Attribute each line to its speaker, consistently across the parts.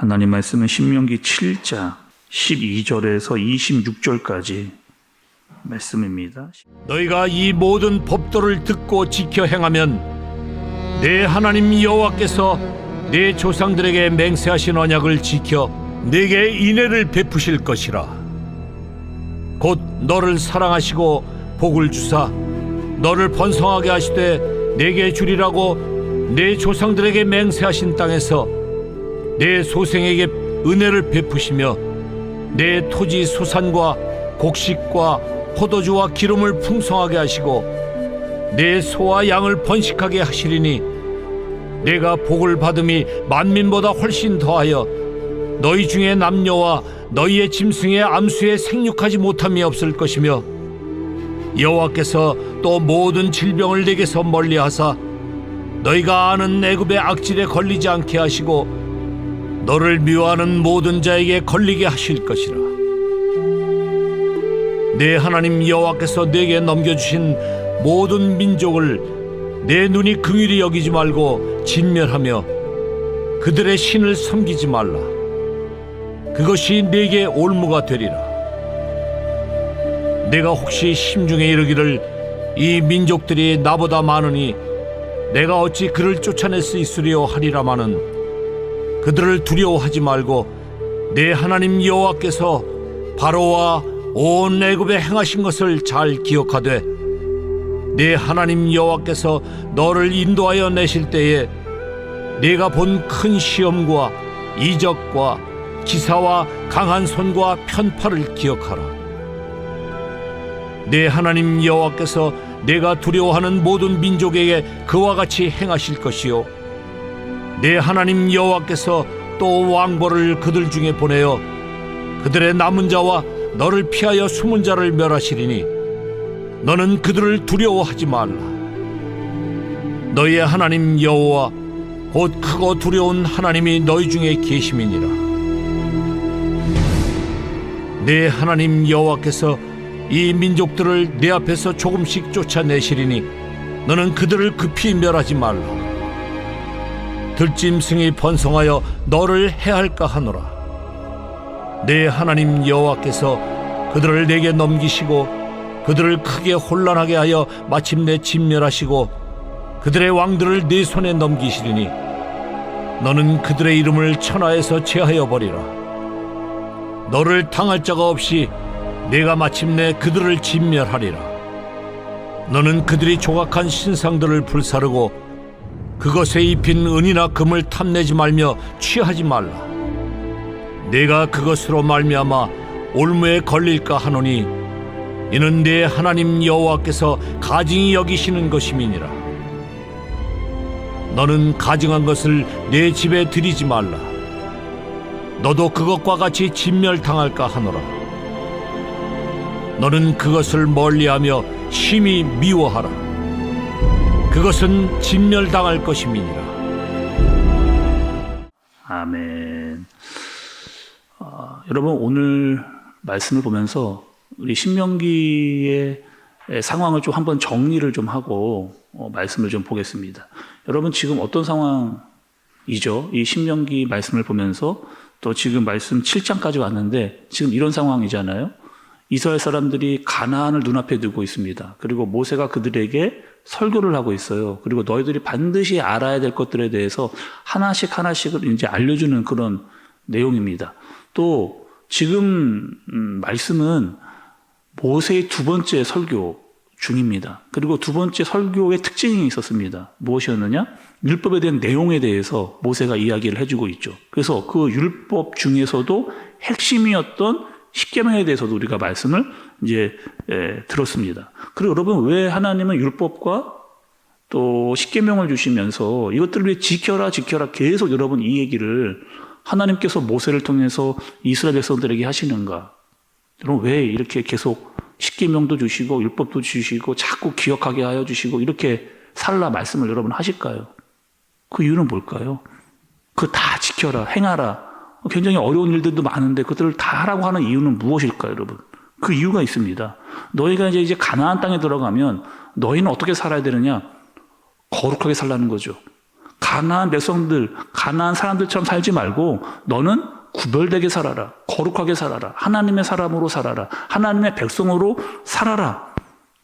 Speaker 1: 하나님 말씀은 신명기 7장 12절에서 26절까지 말씀입니다.
Speaker 2: 너희가 이 모든 법도를 듣고 지켜 행하면 내 하나님 여호와께서 내 조상들에게 맹세하신 언약을 지켜 내게 인애를 베푸실 것이라. 곧 너를 사랑하시고 복을 주사 너를 번성하게 하시되 내게 주리라고 내 조상들에게 맹세하신 땅에서 내 소생에게 은혜를 베푸시며 내 토지 소산과 곡식과 포도주와 기름을 풍성하게 하시고 내 소와 양을 번식하게 하시리니 내가 복을 받음이 만민보다 훨씬 더하여 너희 중에 남녀와 너희의 짐승의 암수에 생육하지 못함이 없을 것이며 여호와께서 또 모든 질병을 내게서 멀리하사 너희가 아는 애굽의 악질에 걸리지 않게 하시고 너를 미워하는 모든 자에게 걸리게 하실 것이라. 내 하나님 여호와께서 내게 넘겨주신 모든 민족을 내 눈이 긍휼히 여기지 말고 진멸하며 그들의 신을 섬기지 말라. 그것이 내게 올무가 되리라. 내가 혹시 심중에 이르기를 이 민족들이 나보다 많으니 내가 어찌 그를 쫓아낼 수 있으리요 하리라마는 그들을 두려워하지 말고 내 하나님 여호와께서 바로와 온 애굽에 행하신 것을 잘 기억하되 내 하나님 여호와께서 너를 인도하여 내실 때에 네가 본 큰 시험과 이적과 기사와 강한 손과 편팔을 기억하라. 내 하나님 여호와께서 내가 두려워하는 모든 민족에게 그와 같이 행하실 것이요 내 하나님 여호와께서 또 왕벌을 그들 중에 보내어 그들의 남은 자와 너를 피하여 숨은 자를 멸하시리니 너는 그들을 두려워하지 말라. 너희의 하나님 여호와 곧 크고 두려운 하나님이 너희 중에 계심이니라. 내 하나님 여호와께서 이 민족들을 내 앞에서 조금씩 쫓아내시리니 너는 그들을 급히 멸하지 말라. 들짐승이 번성하여 너를 해할까 하노라. 내 하나님 여호와께서 그들을 내게 넘기시고 그들을 크게 혼란하게 하여 마침내 진멸하시고 그들의 왕들을 네 손에 넘기시리니 너는 그들의 이름을 천하에서 제하여 버리라. 너를 당할 자가 없이 내가 마침내 그들을 진멸하리라. 너는 그들이 조각한 신상들을 불사르고 그것에 입힌 은이나 금을 탐내지 말며 취하지 말라. 내가 그것으로 말미암아 올무에 걸릴까 하노니 이는 내 하나님 여호와께서 가증히 여기시는 것임이니라. 너는 가증한 것을 내 집에 들이지 말라. 너도 그것과 같이 진멸당할까 하노라. 너는 그것을 멀리하며 심히 미워하라. 그것은 진멸당할 것임이니라.
Speaker 1: 아멘. 여러분 오늘 말씀을 보면서 우리 신명기의 상황을 좀 한번 정리를 좀 하고 말씀을 좀 보겠습니다. 여러분 지금 어떤 상황이죠? 이 신명기 말씀을 보면서 또 지금 말씀 7장까지 왔는데 지금 이런 상황이잖아요. 이스라엘 사람들이 가나안을 눈앞에 두고 있습니다. 그리고 모세가 그들에게 설교를 하고 있어요. 그리고 너희들이 반드시 알아야 될 것들에 대해서 하나씩을 이제 알려주는 그런 내용입니다. 또 지금 말씀은 모세의 두 번째 설교 중입니다. 그리고 두 번째 설교의 특징이 있었습니다. 무엇이었느냐? 율법에 대한 내용에 대해서 모세가 이야기를 해주고 있죠. 그래서 그 율법 중에서도 핵심이었던 십계명에 대해서도 우리가 말씀을 이제 들었습니다. 그리고 여러분 왜 하나님은 율법과 또 십계명을 주시면서 이것들을 위해 지켜라 계속 여러분 이 얘기를 하나님께서 모세를 통해서 이스라엘 백성들에게 하시는가? 여러분 왜 이렇게 계속 십계명도 주시고 율법도 주시고 자꾸 기억하게 하여 주시고 이렇게 살라 말씀을 여러분 하실까요? 그 이유는 뭘까요? 그거 다 지켜라, 행하라. 굉장히 어려운 일들도 많은데 그것들을 다 하라고 하는 이유는 무엇일까요, 여러분? 그 이유가 있습니다. 너희가 이제 가나안 땅에 들어가면 너희는 어떻게 살아야 되느냐? 거룩하게 살라는 거죠. 가나안 백성들, 가나안 사람들처럼 살지 말고 너는 구별되게 살아라. 거룩하게 살아라. 하나님의 사람으로 살아라. 하나님의 백성으로 살아라.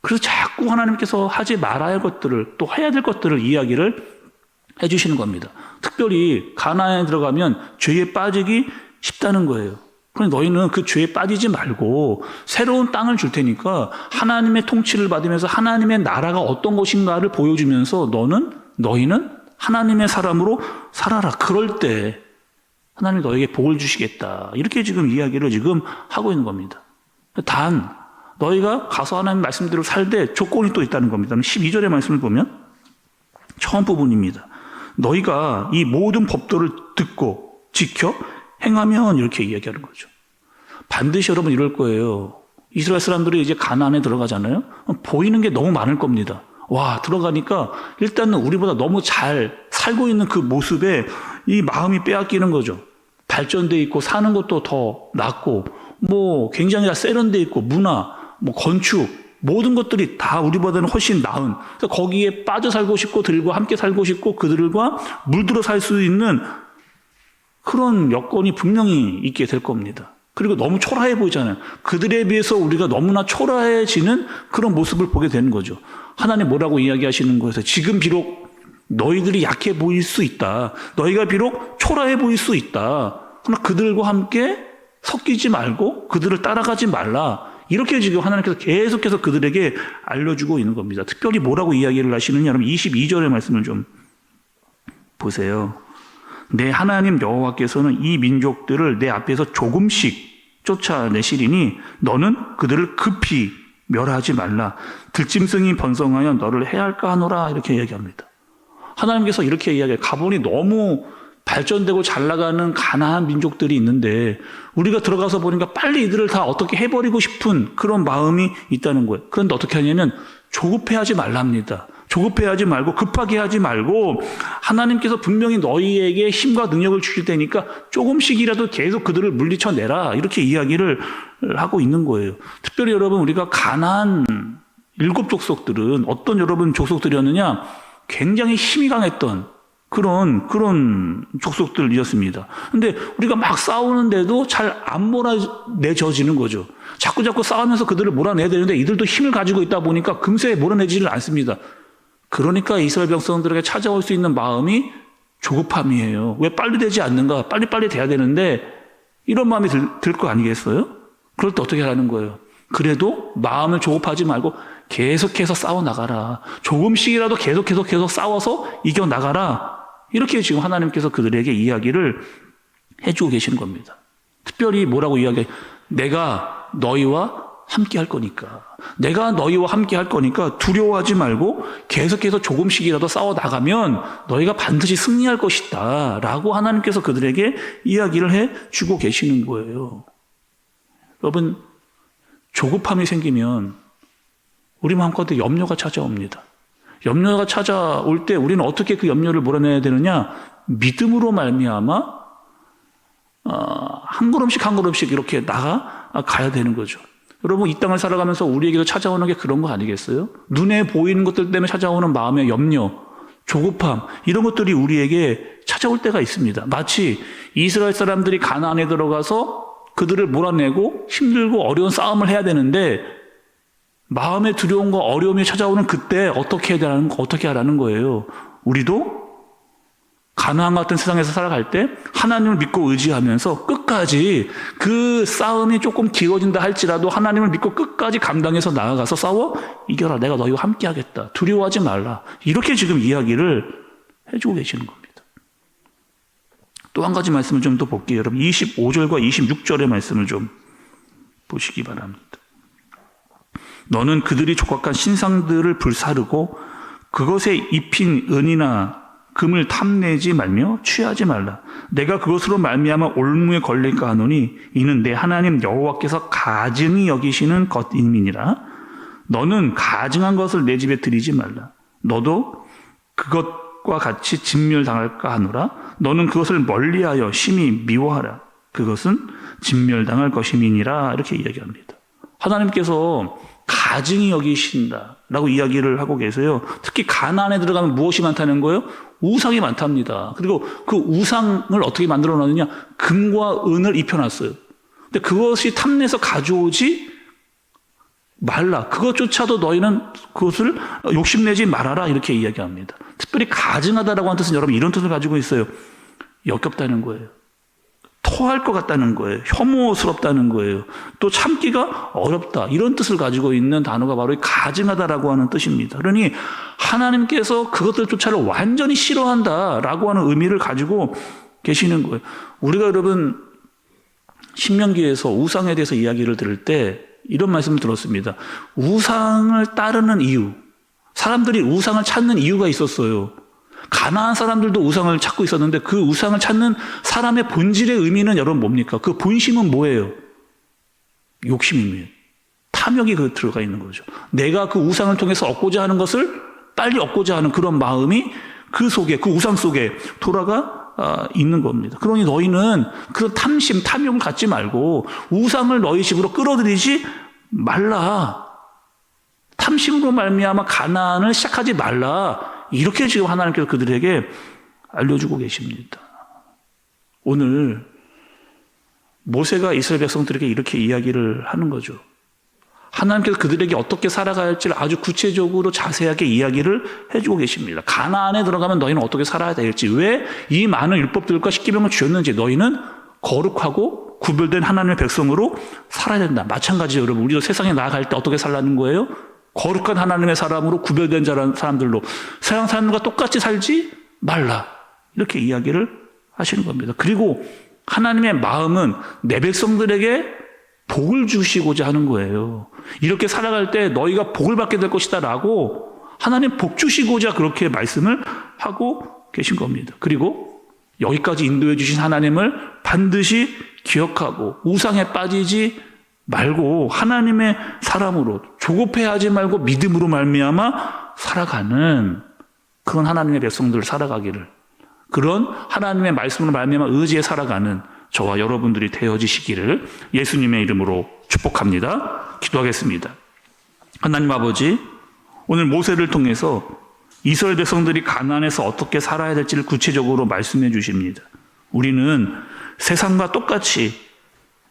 Speaker 1: 그래서 자꾸 하나님께서 하지 말아야 할 것들을, 또 해야 될 것들을 이야기를 해주시는 겁니다. 특별히 가나안에 들어가면 죄에 빠지기 쉽다는 거예요. 그런데 너희는 그 죄에 빠지지 말고 새로운 땅을 줄 테니까 하나님의 통치를 받으면서 하나님의 나라가 어떤 것인가를 보여주면서 너희는 하나님의 사람으로 살아라. 그럴 때 하나님이 너에게 복을 주시겠다. 이렇게 지금 이야기를 지금 하고 있는 겁니다. 단 너희가 가서 하나님 말씀대로 살되 조건이 또 있다는 겁니다. 12절의 말씀을 보면 처음 부분입니다. 너희가 이 모든 법도를 듣고 지켜 행하면 이렇게 이야기하는 거죠. 반드시 여러분 이럴 거예요. 이스라엘 사람들이 이제 가나안에 들어가잖아요. 보이는 게 너무 많을 겁니다. 와, 들어가니까 일단은 우리보다 너무 잘 살고 있는 그 모습에 이 마음이 빼앗기는 거죠. 발전돼 있고 사는 것도 더 낫고 뭐 굉장히 다 세련돼 있고 문화, 뭐 건축 모든 것들이 다 우리보다는 훨씬 나은, 그래서 거기에 빠져 살고 싶고 들과 함께 살고 싶고 그들과 물들어 살 수 있는 그런 여건이 분명히 있게 될 겁니다. 그리고 너무 초라해 보이잖아요. 그들에 비해서 우리가 너무나 초라해지는 그런 모습을 보게 되는 거죠. 하나님 뭐라고 이야기하시는 거에서 지금 비록 너희들이 약해 보일 수 있다. 너희가 비록 초라해 보일 수 있다. 그러나 그들과 함께 섞이지 말고 그들을 따라가지 말라. 이렇게 지금 하나님께서 계속해서 그들에게 알려주고 있는 겁니다. 특별히 뭐라고 이야기를 하시느냐. 여러분 22절의 말씀을 좀 보세요. 내 하나님 여호와께서는 이 민족들을 내 앞에서 조금씩 쫓아내시리니 너는 그들을 급히 멸하지 말라. 들짐승이 번성하여 너를 해할까 하노라. 이렇게 이야기합니다. 하나님께서 이렇게 이야기해요. 가보니 너무 발전되고 잘 나가는 가나안 민족들이 있는데 우리가 들어가서 보니까 빨리 이들을 다 어떻게 해버리고 싶은 그런 마음이 있다는 거예요. 그런데 어떻게 하냐면 조급해하지 말랍니다. 조급해하지 말고 급하게 하지 말고 하나님께서 분명히 너희에게 힘과 능력을 주실 테니까 조금씩이라도 계속 그들을 물리쳐내라. 이렇게 이야기를 하고 있는 거예요. 특별히 여러분 우리가 가나안 7족속들은 어떤 여러분 족속들이었느냐, 굉장히 힘이 강했던 그런 족속들이었습니다. 근데 우리가 막 싸우는데도 잘 안 몰아내져지는 거죠. 자꾸 싸우면서 그들을 몰아내야 되는데 이들도 힘을 가지고 있다 보니까 금세 몰아내지를 않습니다. 그러니까 이스라엘 백성들에게 찾아올 수 있는 마음이 조급함이에요. 왜 빨리 되지 않는가? 빨리빨리 돼야 되는데 이런 마음이 들 거 아니겠어요? 그럴 때 어떻게 하라는 거예요? 그래도 마음을 조급하지 말고 계속해서 싸워나가라. 조금씩이라도 계속 싸워서 이겨나가라. 이렇게 지금 하나님께서 그들에게 이야기를 해주고 계시는 겁니다. 특별히 뭐라고 이야기해요? 내가 너희와 함께 할 거니까. 내가 너희와 함께 할 거니까 두려워하지 말고 계속해서 조금씩이라도 싸워나가면 너희가 반드시 승리할 것이다. 라고 하나님께서 그들에게 이야기를 해주고 계시는 거예요. 여러분, 조급함이 생기면 우리 마음가운데 염려가 찾아옵니다. 염려가 찾아올 때 우리는 어떻게 그 염려를 몰아내야 되느냐? 믿음으로 말미암아 한 걸음씩 이렇게 나가야 되는 거죠. 여러분 이 땅을 살아가면서 우리에게도 찾아오는 게 그런 거 아니겠어요? 눈에 보이는 것들 때문에 찾아오는 마음의 염려, 조급함 이런 것들이 우리에게 찾아올 때가 있습니다. 마치 이스라엘 사람들이 가나안에 들어가서 그들을 몰아내고 힘들고 어려운 싸움을 해야 되는데 마음의 두려움과 어려움이 찾아오는 그때 어떻게 하라는 거예요? 우리도 가나안 같은 세상에서 살아갈 때 하나님을 믿고 의지하면서 끝까지 그 싸움이 조금 길어진다 할지라도 하나님을 믿고 끝까지 감당해서 나아가서 싸워 이겨라. 내가 너희와 함께 하겠다. 두려워하지 말라. 이렇게 지금 이야기를 해주고 계시는 겁니다. 또 한 가지 말씀을 좀 더 볼게요. 여러분 25절과 26절의 말씀을 좀 보시기 바랍니다. 너는 그들이 족각한 신상들을 불사르고 그것에 입힌 은이나 금을 탐내지 말며 취하지 말라. 내가 그것으로 말미암아 올무에 걸릴까 하노니 이는 내 하나님 여호와께서 가증히 여기시는 것임이니라. 너는 가증한 것을 내 집에 들이지 말라. 너도 그것과 같이 진멸당할까 하노라. 너는 그것을 멀리하여 심히 미워하라. 그것은 진멸당할 것임이니라. 이렇게 이야기합니다. 하나님께서 가증히 여기신다라고 이야기를 하고 계세요. 특히 가나안에 들어가면 무엇이 많다는 거예요? 우상이 많답니다. 그리고 그 우상을 어떻게 만들어 놨느냐? 금과 은을 입혀놨어요. 근데 그것이 탐내서 가져오지 말라. 그것조차도 너희는 그것을 욕심내지 말아라. 이렇게 이야기합니다. 특별히 가증하다라고 하는 뜻은 여러분 이런 뜻을 가지고 있어요. 역겹다는 거예요. 토할 것 같다는 거예요. 혐오스럽다는 거예요. 또 참기가 어렵다. 이런 뜻을 가지고 있는 단어가 바로 가증하다라고 하는 뜻입니다. 그러니 하나님께서 그것들조차를 완전히 싫어한다라고 하는 의미를 가지고 계시는 거예요. 우리가 여러분 신명기에서 우상에 대해서 이야기를 들을 때 이런 말씀을 들었습니다. 우상을 따르는 이유. 사람들이 우상을 찾는 이유가 있었어요. 가나안 사람들도 우상을 찾고 있었는데 그 우상을 찾는 사람의 본질의 의미는 여러분 뭡니까? 그 본심은 뭐예요? 욕심이에요. 탐욕이 그 들어가 있는 거죠. 내가 그 우상을 통해서 얻고자 하는 것을 빨리 얻고자 하는 그런 마음이 그 속에, 그 우상 속에 돌아가 있는 겁니다. 그러니 너희는 그런 탐심, 탐욕을 갖지 말고 우상을 너희 집으로 끌어들이지 말라. 탐심으로 말미암아 가나안을 시작하지 말라. 이렇게 지금 하나님께서 그들에게 알려주고 계십니다. 오늘 모세가 이스라엘 백성들에게 이렇게 이야기를 하는 거죠. 하나님께서 그들에게 어떻게 살아가야 할지를 아주 구체적으로 자세하게 이야기를 해주고 계십니다. 가나안에 들어가면 너희는 어떻게 살아야 될지, 왜 이 많은 율법들과 십계명을 주셨는지, 너희는 거룩하고 구별된 하나님의 백성으로 살아야 된다. 마찬가지죠, 여러분. 우리도 세상에 나아갈 때 어떻게 살라는 거예요? 거룩한 하나님의 사람으로 구별된 사람들로 세상 사람들과 똑같이 살지 말라. 이렇게 이야기를 하시는 겁니다. 그리고 하나님의 마음은 내 백성들에게 복을 주시고자 하는 거예요. 이렇게 살아갈 때 너희가 복을 받게 될 것이다 라고 하나님 복 주시고자 그렇게 말씀을 하고 계신 겁니다. 그리고 여기까지 인도해 주신 하나님을 반드시 기억하고 우상에 빠지지 말고 하나님의 사람으로 조급해하지 말고 믿음으로 말미암아 살아가는 그런 하나님의 백성들 살아가기를, 그런 하나님의 말씀으로 말미암아 의지에 살아가는 저와 여러분들이 되어지시기를 예수님의 이름으로 축복합니다. 기도하겠습니다. 하나님 아버지, 오늘 모세를 통해서 이스라엘 백성들이 가나안에서 어떻게 살아야 될지를 구체적으로 말씀해 주십니다. 우리는 세상과 똑같이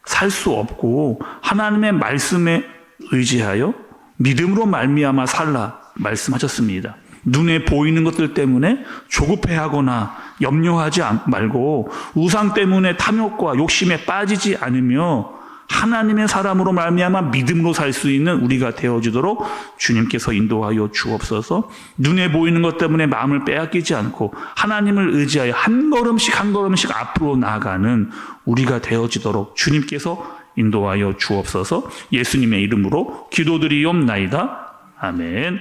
Speaker 1: 살 수 없고 하나님의 말씀에 의지하여 믿음으로 말미암아 살라 말씀하셨습니다. 눈에 보이는 것들 때문에 조급해하거나 염려하지 말고 우상 때문에 탐욕과 욕심에 빠지지 않으며 하나님의 사람으로 말미암아 믿음으로 살 수 있는 우리가 되어지도록 주님께서 인도하여 주옵소서. 눈에 보이는 것 때문에 마음을 빼앗기지 않고 하나님을 의지하여 한 걸음씩 한 걸음씩 앞으로 나아가는 우리가 되어지도록 주님께서 인도하여 주옵소서. 예수님의 이름으로 기도드리옵나이다. 아멘.